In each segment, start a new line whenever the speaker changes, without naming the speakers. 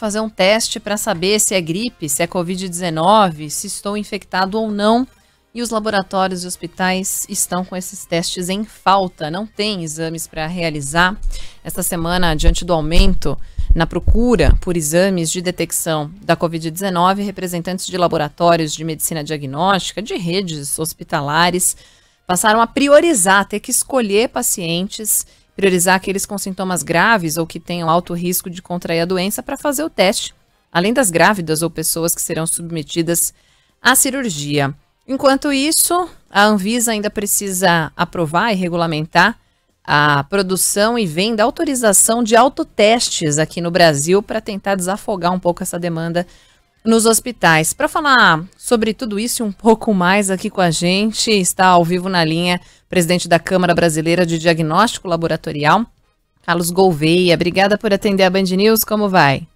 fazer um teste para saber se é gripe, se é Covid-19, se estou infectado ou não. E os laboratórios e hospitais estão com esses testes em falta, não tem exames para realizar. Esta semana, diante do aumento na procura por exames de detecção da Covid-19, representantes de laboratórios de medicina diagnóstica, de redes hospitalares, passaram a priorizar, ter que escolher pacientes, priorizar aqueles com sintomas graves ou que tenham alto risco de contrair a doença para fazer o teste, além das grávidas ou pessoas que serão submetidas à cirurgia. Enquanto isso, a Anvisa ainda precisa aprovar e regulamentar a produção e venda, autorização de autotestes aqui no Brasil para tentar desafogar um pouco essa demanda nos hospitais. Para falar sobre tudo isso e um pouco mais aqui com a gente, está ao vivo na linha o presidente da Câmara Brasileira de Diagnóstico Laboratorial, Carlos Gouveia. Obrigada por atender a Band News, como vai?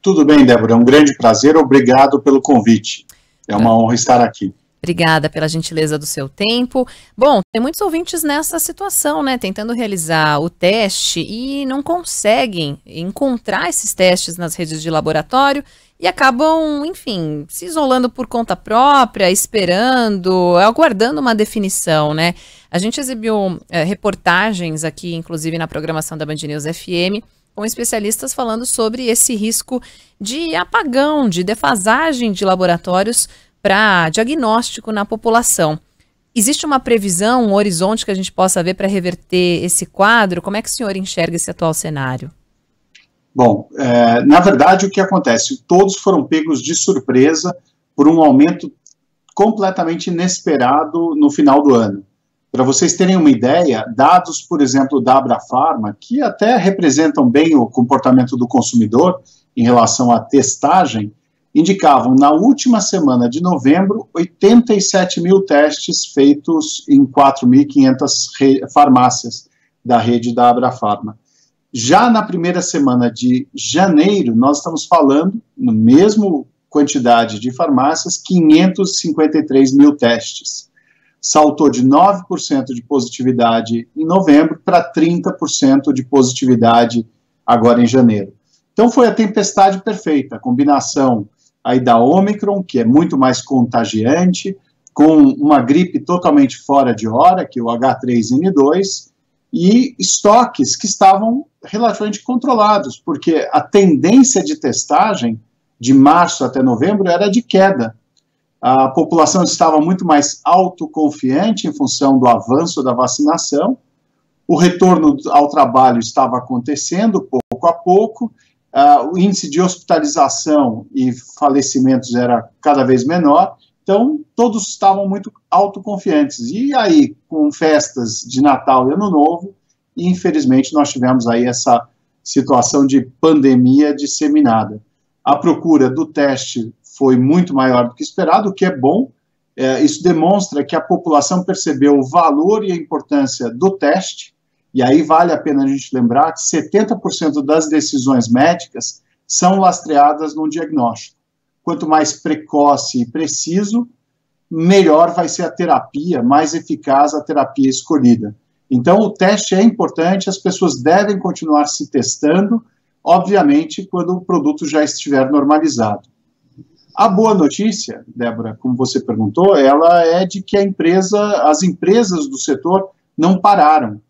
Tudo bem, Débora, é um grande prazer, obrigado pelo convite. É uma honra estar aqui.
Obrigada pela gentileza do seu tempo. Bom, tem muitos ouvintes nessa situação, né? Tentando realizar o teste e não conseguem encontrar esses testes nas redes de laboratório e acabam, enfim, se isolando por conta própria, esperando, aguardando uma definição, né? A gente exibiu reportagens aqui, inclusive na programação da Band News FM, com especialistas falando sobre esse risco de apagão, de defasagem de laboratórios para diagnóstico na população. Existe uma previsão, um horizonte que a gente possa ver para reverter esse quadro? Como é que o senhor enxerga esse atual cenário?
Bom, na verdade o que acontece? Todos foram pegos de surpresa por um aumento completamente inesperado no final do ano. Para vocês terem uma ideia, dados, por exemplo, da Abrafarma, que até representam bem o comportamento do consumidor em relação à testagem, indicavam, na última semana de novembro, 87 mil testes feitos em 4.500 farmácias da rede da Abrafarma. Já na primeira semana de janeiro, nós estamos falando, na mesma quantidade de farmácias, 553 mil testes. Saltou de 9% de positividade em novembro para 30% de positividade agora em janeiro. Então foi a tempestade perfeita, a combinação aí da Ômicron, que é muito mais contagiante, com uma gripe totalmente fora de hora, que é o H3N2, e estoques que estavam relativamente controlados, porque a tendência de testagem de março até novembro era de queda. A população estava muito mais autoconfiante em função do avanço da vacinação, o retorno ao trabalho estava acontecendo pouco a pouco, o índice de hospitalização e falecimentos era cada vez menor, então todos estavam muito autoconfiantes. E aí, com festas de Natal e Ano Novo, infelizmente nós tivemos aí essa situação de pandemia disseminada. A procura do teste foi muito maior do que esperado, o que é bom. Isso demonstra que a população percebeu o valor e a importância do teste. E aí vale a pena a gente lembrar que 70% das decisões médicas são lastreadas no diagnóstico. Quanto mais precoce e preciso, melhor vai ser a terapia, mais eficaz a terapia escolhida. Então, o teste é importante, as pessoas devem continuar se testando, obviamente, quando o produto já estiver normalizado. A boa notícia, Débora, como você perguntou, ela é de que as empresas do setor não pararam.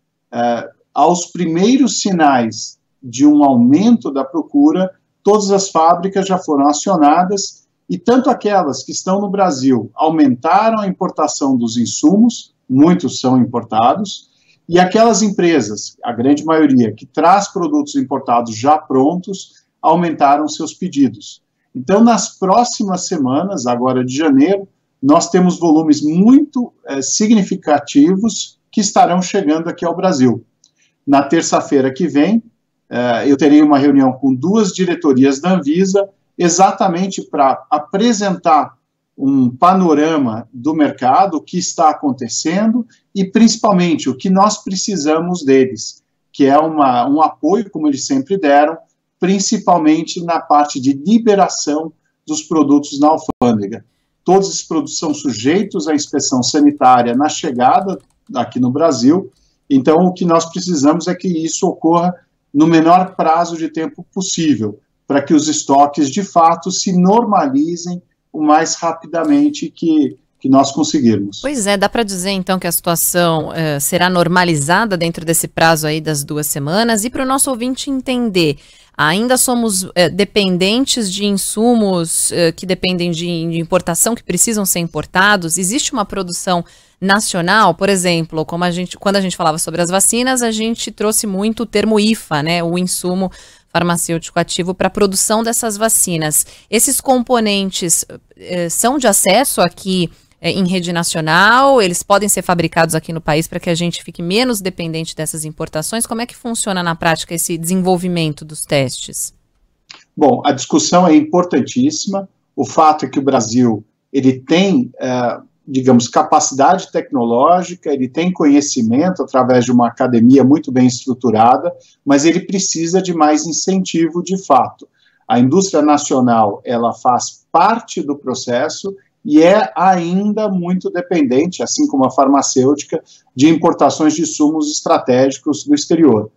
Aos primeiros sinais de um aumento da procura, todas as fábricas já foram acionadas e tanto aquelas que estão no Brasil aumentaram a importação dos insumos, muitos são importados, e aquelas empresas, a grande maioria, que traz produtos importados já prontos, aumentaram seus pedidos. Então, nas próximas semanas, agora de janeiro, nós temos volumes muito significativos que estarão chegando aqui ao Brasil. Na terça-feira que vem, eu terei uma reunião com 2 diretorias da Anvisa, exatamente para apresentar um panorama do mercado, o que está acontecendo e, principalmente, o que nós precisamos deles, que é um apoio, como eles sempre deram, principalmente na parte de liberação dos produtos na alfândega. Todos esses produtos são sujeitos à inspeção sanitária na chegada aqui no Brasil, então o que nós precisamos é que isso ocorra no menor prazo de tempo possível, para que os estoques, de fato, se normalizem o mais rapidamente que nós conseguirmos.
Pois é, dá para dizer então que a situação será normalizada dentro desse prazo aí das 2 semanas, e para o nosso ouvinte entender, ainda somos dependentes de insumos que dependem de importação, que precisam ser importados? Existe uma produção nacional? Por exemplo, quando a gente falava sobre as vacinas, a gente trouxe muito o termo IFA, né, o insumo farmacêutico ativo para a produção dessas vacinas. Esses componentes são de acesso aqui em rede nacional? Eles podem ser fabricados aqui no país para que a gente fique menos dependente dessas importações? Como é que funciona na prática esse desenvolvimento dos testes?
Bom, a discussão é importantíssima. O fato é que o Brasil ele tem, digamos, capacidade tecnológica, ele tem conhecimento através de uma academia muito bem estruturada, mas ele precisa de mais incentivo de fato. A indústria nacional, ela faz parte do processo e é ainda muito dependente, assim como a farmacêutica, de importações de insumos estratégicos do exterior.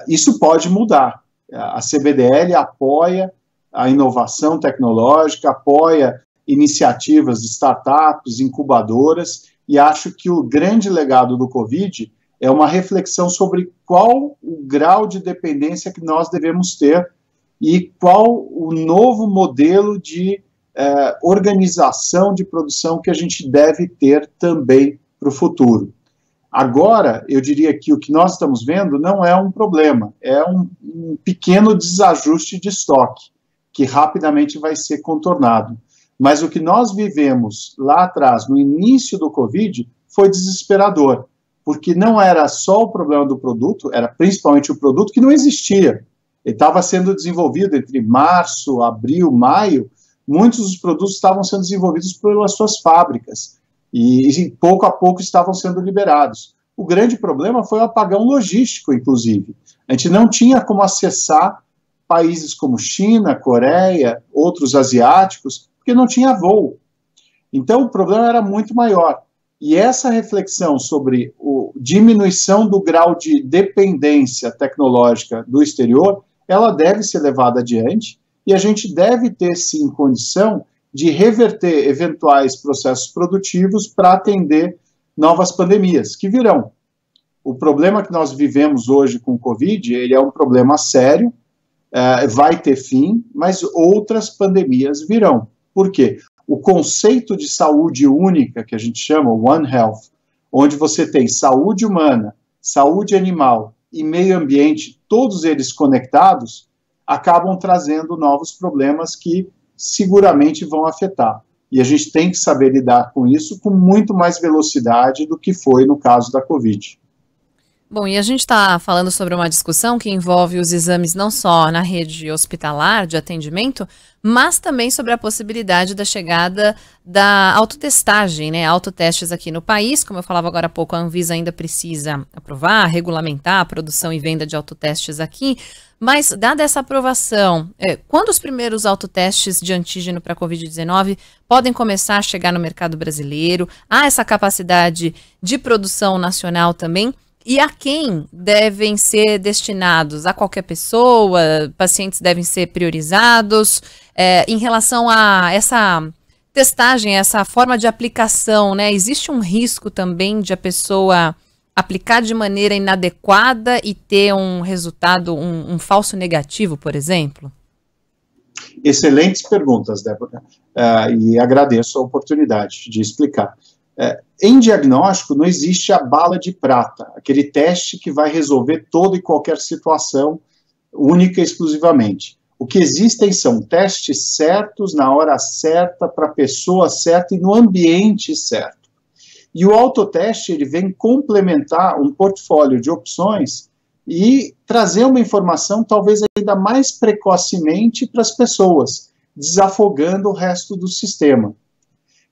Isso pode mudar. A CBDL apoia a inovação tecnológica, apoia iniciativas de startups, incubadoras, e acho que o grande legado do Covid é uma reflexão sobre qual o grau de dependência que nós devemos ter e qual o novo modelo de organização de produção que a gente deve ter também para o futuro. Agora, eu diria que o que nós estamos vendo não é um problema, é um pequeno desajuste de estoque, que rapidamente vai ser contornado. Mas o que nós vivemos lá atrás, no início do Covid, foi desesperador, porque não era só o problema do produto, era principalmente o produto que não existia. Ele estava sendo desenvolvido entre março, abril, maio. Muitos dos produtos estavam sendo desenvolvidos pelas suas fábricas e pouco a pouco estavam sendo liberados. O grande problema foi o apagão logístico, inclusive. A gente não tinha como acessar países como China, Coreia, outros asiáticos, porque não tinha voo. Então, o problema era muito maior. E essa reflexão sobre a diminuição do grau de dependência tecnológica do exterior, ela deve ser levada adiante, e a gente deve ter, sim, condição de reverter eventuais processos produtivos para atender novas pandemias, que virão. O problema que nós vivemos hoje com o Covid, ele é um problema sério, vai ter fim, mas outras pandemias virão. Por quê? O conceito de saúde única, que a gente chama One Health, onde você tem saúde humana, saúde animal e meio ambiente, todos eles conectados, acabam trazendo novos problemas que seguramente vão afetar. E a gente tem que saber lidar com isso com muito mais velocidade do que foi no caso da Covid.
Bom, e a gente está falando sobre uma discussão que envolve os exames não só na rede hospitalar de atendimento, mas também sobre a possibilidade da chegada da autotestagem, né? Autotestes aqui no país. Como eu falava agora há pouco, a Anvisa ainda precisa aprovar, regulamentar a produção e venda de autotestes aqui. Mas, dada essa aprovação, quando os primeiros autotestes de antígeno para a Covid-19 podem começar a chegar no mercado brasileiro? Há essa capacidade de produção nacional também? E a quem devem ser destinados? A qualquer pessoa? Pacientes devem ser priorizados? Em relação a essa testagem, essa forma de aplicação, né? Existe um risco também de a pessoa aplicar de maneira inadequada e ter um resultado, um falso negativo, por exemplo?
Excelentes perguntas, Débora, e agradeço a oportunidade de explicar. Em diagnóstico, não existe a bala de prata, aquele teste que vai resolver toda e qualquer situação única e exclusivamente. O que existem são testes certos, na hora certa, para a pessoa certa e no ambiente certo. E o autoteste, ele vem complementar um portfólio de opções e trazer uma informação talvez ainda mais precocemente para as pessoas, desafogando o resto do sistema.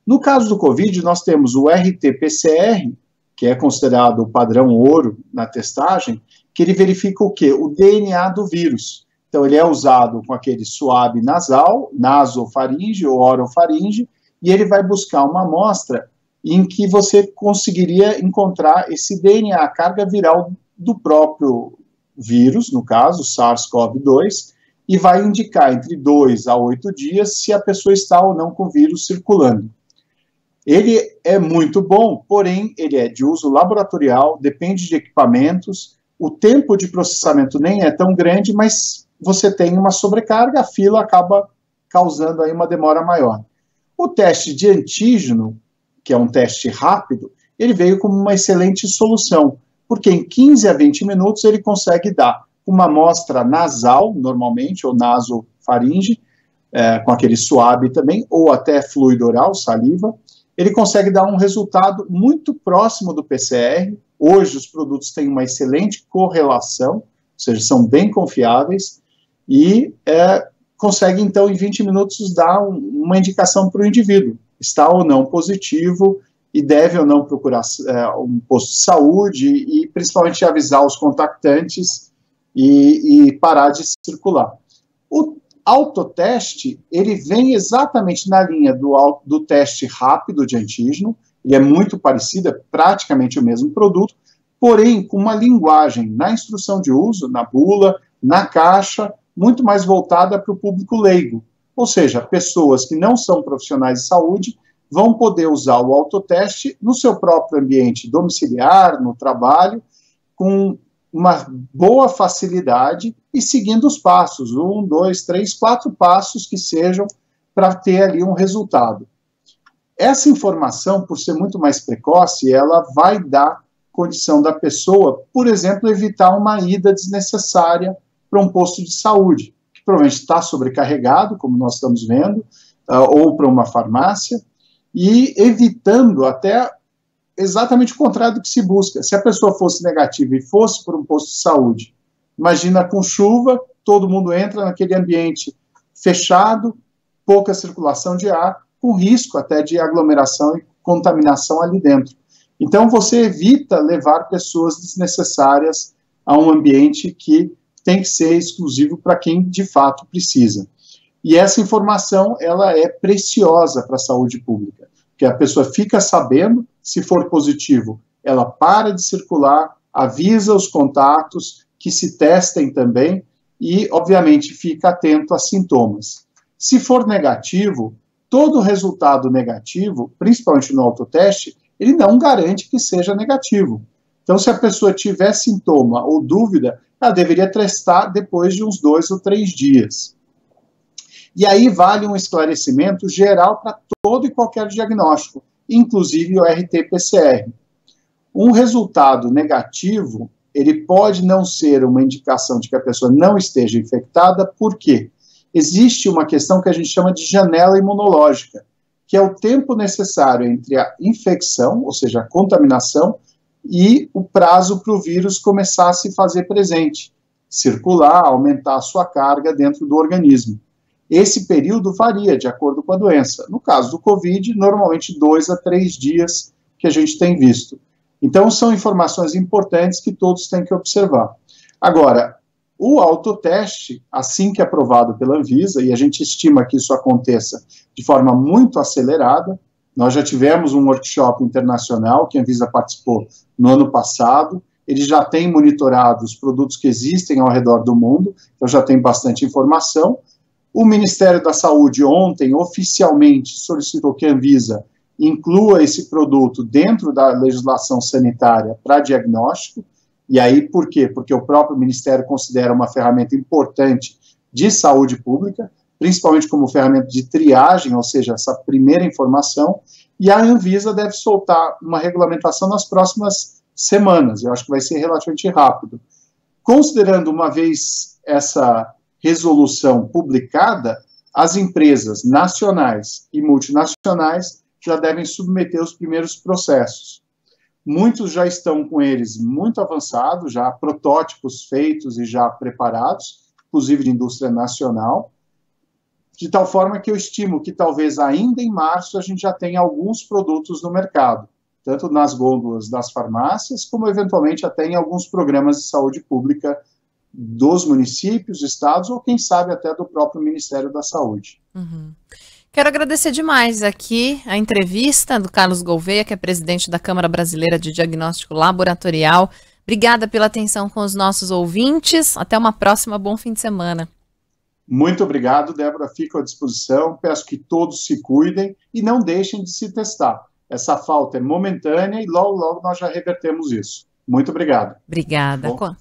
No caso do Covid, nós temos o RT-PCR, que é considerado o padrão ouro na testagem, que ele verifica o quê? O DNA do vírus. Então, ele é usado com aquele swab nasal, nasofaringe ou orofaringe, e ele vai buscar uma amostra em que você conseguiria encontrar esse DNA, a carga viral do próprio vírus, no caso, SARS-CoV-2, e vai indicar entre 2 a 8 dias se a pessoa está ou não com vírus circulando. Ele é muito bom, porém ele é de uso laboratorial, depende de equipamentos, o tempo de processamento nem é tão grande, mas você tem uma sobrecarga, a fila acaba causando aí uma demora maior. O teste de antígeno, que é um teste rápido, ele veio como uma excelente solução, porque em 15 a 20 minutos ele consegue dar uma amostra nasal, normalmente, ou nasofaringe, com aquele suave também, ou até fluido oral, saliva. Ele consegue dar um resultado muito próximo do PCR. Hoje os produtos têm uma excelente correlação, ou seja, são bem confiáveis, e consegue, então, em 20 minutos, dar uma indicação para o indivíduo, está ou não positivo, e deve ou não procurar um posto de saúde, e principalmente avisar os contactantes e parar de circular. O autoteste, ele vem exatamente na linha do teste rápido de antígeno, ele é muito parecido, é praticamente o mesmo produto, porém com uma linguagem na instrução de uso, na bula, na caixa, muito mais voltada para o público leigo, ou seja, pessoas que não são profissionais de saúde vão poder usar o autoteste no seu próprio ambiente domiciliar, no trabalho, com uma boa facilidade e seguindo os passos, 1, 2, 3, 4 passos que sejam para ter ali um resultado. Essa informação, por ser muito mais precoce, ela vai dar condição da pessoa, por exemplo, evitar uma ida desnecessária para um posto de saúde, que provavelmente está sobrecarregado, como nós estamos vendo, ou para uma farmácia, e evitando até exatamente o contrário do que se busca. Se a pessoa fosse negativa e fosse para um posto de saúde, imagina com chuva, todo mundo entra naquele ambiente fechado, pouca circulação de ar, com risco até de aglomeração e contaminação ali dentro. Então você evita levar pessoas desnecessárias a um ambiente que tem que ser exclusivo para quem de fato precisa. E essa informação, ela é preciosa para a saúde pública, porque a pessoa fica sabendo, se for positivo, ela para de circular, avisa os contatos, que se testem também, e, obviamente, fica atento a sintomas. Se for negativo, todo resultado negativo, principalmente no autoteste, ele não garante que seja negativo. Então, se a pessoa tiver sintoma ou dúvida, ela deveria testar depois de uns 2 ou 3 dias. E aí vale um esclarecimento geral para todo e qualquer diagnóstico, inclusive o RT-PCR. Um resultado negativo, ele pode não ser uma indicação de que a pessoa não esteja infectada, por quê? Existe uma questão que a gente chama de janela imunológica, que é o tempo necessário entre a infecção, ou seja, a contaminação, e o prazo para o vírus começar a se fazer presente, circular, aumentar a sua carga dentro do organismo. Esse período varia de acordo com a doença. No caso do Covid, normalmente 2 a 3 dias que a gente tem visto. Então, são informações importantes que todos têm que observar. Agora, o autoteste, assim que aprovado pela Anvisa, e a gente estima que isso aconteça de forma muito acelerada, nós já tivemos um workshop internacional que a Anvisa participou no ano passado, ele já tem monitorado os produtos que existem ao redor do mundo, então já tem bastante informação. O Ministério da Saúde ontem oficialmente solicitou que a Anvisa inclua esse produto dentro da legislação sanitária para diagnóstico. E aí, por quê? Porque o próprio Ministério considera uma ferramenta importante de saúde pública, principalmente como ferramenta de triagem, ou seja, essa primeira informação, e a Anvisa deve soltar uma regulamentação nas próximas semanas. Eu acho que vai ser relativamente rápido. Considerando uma vez essa resolução publicada, as empresas nacionais e multinacionais já devem submeter os primeiros processos. Muitos já estão com eles muito avançados, já protótipos feitos e já preparados, inclusive de indústria nacional, de tal forma que eu estimo que talvez ainda em março a gente já tenha alguns produtos no mercado, tanto nas gôndolas das farmácias, como eventualmente até em alguns programas de saúde pública dos municípios, estados, ou quem sabe até do próprio Ministério da Saúde.
Uhum. Quero agradecer demais aqui a entrevista do Carlos Gouveia, que é presidente da Câmara Brasileira de Diagnóstico Laboratorial. Obrigada pela atenção com os nossos ouvintes. Até uma próxima, bom fim de semana.
Muito obrigado, Débora, fico à disposição, peço que todos se cuidem e não deixem de se testar. Essa falta é momentânea e logo, logo nós já revertemos isso. Muito obrigado.
Obrigada.
Bom.